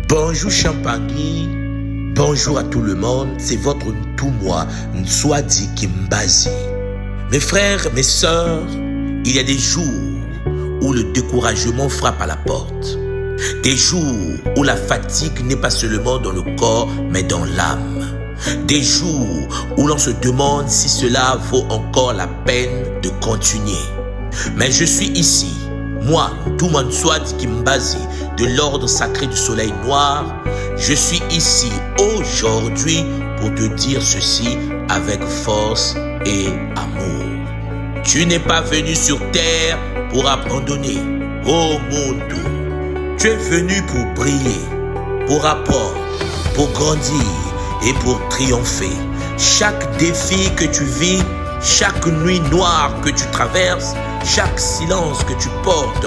Bonjour Champagny, bonjour à tout le monde, c'est votre Ntumwa Nswadi Kimbazi. Mes frères, mes sœurs, il y a des jours où le découragement frappe à la porte. Des jours où la fatigue n'est pas seulement dans le corps, mais dans l'âme. Des jours où l'on se demande si cela vaut encore la peine de continuer. Mais je suis ici, moi, Ntumwa Nswadi Kimbazi, de l'ordre sacré du soleil noir. Je suis ici aujourd'hui pour te dire ceci avec force et amour. Tu n'es pas venu sur terre pour abandonner. Oh mon Dieu, tu es venu pour briller, pour apprendre, pour grandir et pour triompher. Chaque défi que tu vis, chaque nuit noire que tu traverses, chaque silence que tu portes,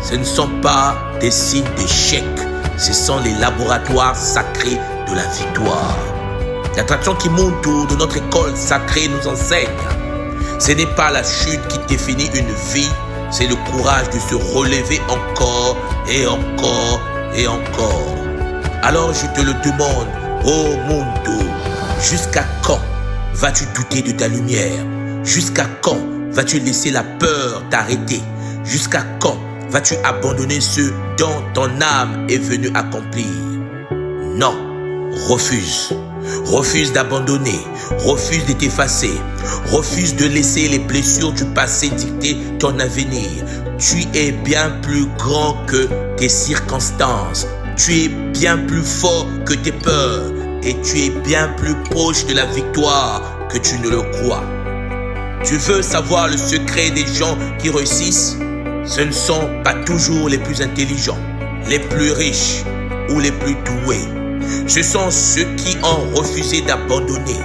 ce ne sont pas des signes d'échec, ce sont les laboratoires sacrés de la victoire. La tradition Kimuntu de notre école sacrée nous enseigne. Ce n'est pas la chute qui définit une vie, c'est le courage de se relever encore et encore et encore. Alors je te le demande, oh Muntu, jusqu'à quand vas-tu douter de ta lumière? Jusqu'à quand vas-tu laisser la peur t'arrêter? Jusqu'à quand vas-tu abandonner ce dont ton âme est venue accomplir? Non, refuse. Refuse d'abandonner, refuse de t'effacer, refuse de laisser les blessures du passé dicter ton avenir. Tu es bien plus grand que tes circonstances, tu es bien plus fort que tes peurs et tu es bien plus proche de la victoire que tu ne le crois. Tu veux savoir le secret des gens qui réussissent? Ce ne sont pas toujours les plus intelligents, les plus riches ou les plus doués. Ce sont ceux qui ont refusé d'abandonner.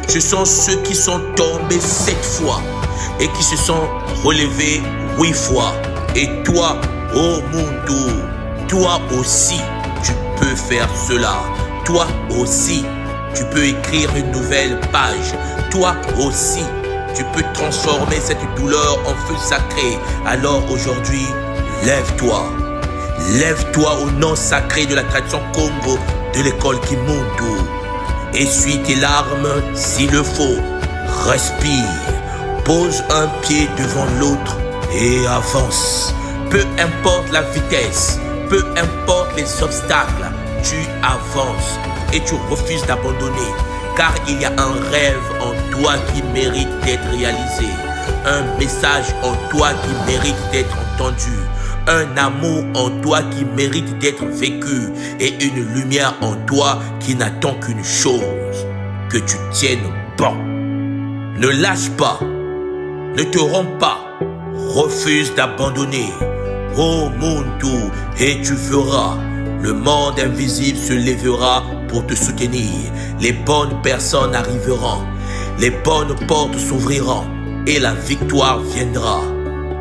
Ce sont ceux qui sont tombés 7 fois et qui se sont relevés 8 fois. Et toi, oh Muntu, toi aussi, tu peux faire cela. Toi aussi, tu peux écrire une nouvelle page. Toi aussi, tu peux transformer cette douleur en feu sacré. Alors aujourd'hui, lève-toi. Lève-toi au nom sacré de la tradition Congo, de l'école Kimuntu. Essuie tes larmes s'il le faut. Respire. Pose un pied devant l'autre et avance. Peu importe la vitesse, peu importe les obstacles, tu avances et tu refuses d'abandonner. Car il y a un rêve en toi qui mérite d'être réalisé. Un message en toi qui mérite d'être entendu. Un amour en toi qui mérite d'être vécu. Et une lumière en toi qui n'attend qu'une chose. Que tu tiennes bon. Ne lâche pas. Ne te romps pas. Refuse d'abandonner. Oh Muntu, et tu feras. Le monde invisible se lèvera pour te soutenir. Les bonnes personnes arriveront. Les bonnes portes s'ouvriront. Et la victoire viendra.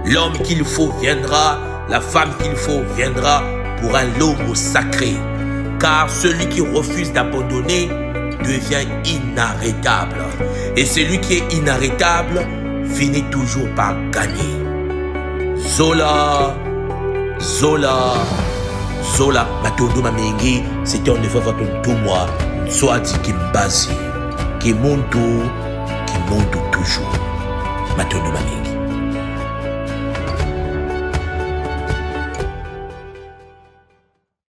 L'homme qu'il faut viendra. La femme qu'il faut viendra pour un logo sacré. Car celui qui refuse d'abandonner devient inarrêtable. Et celui qui est inarrêtable finit toujours par gagner. Zola, Zola, Zola, Matondo Mamengi, c'était en effet votre Ntumwa Nswadi Kimbazi. Kimuntu toujours. Matondo Mamengi.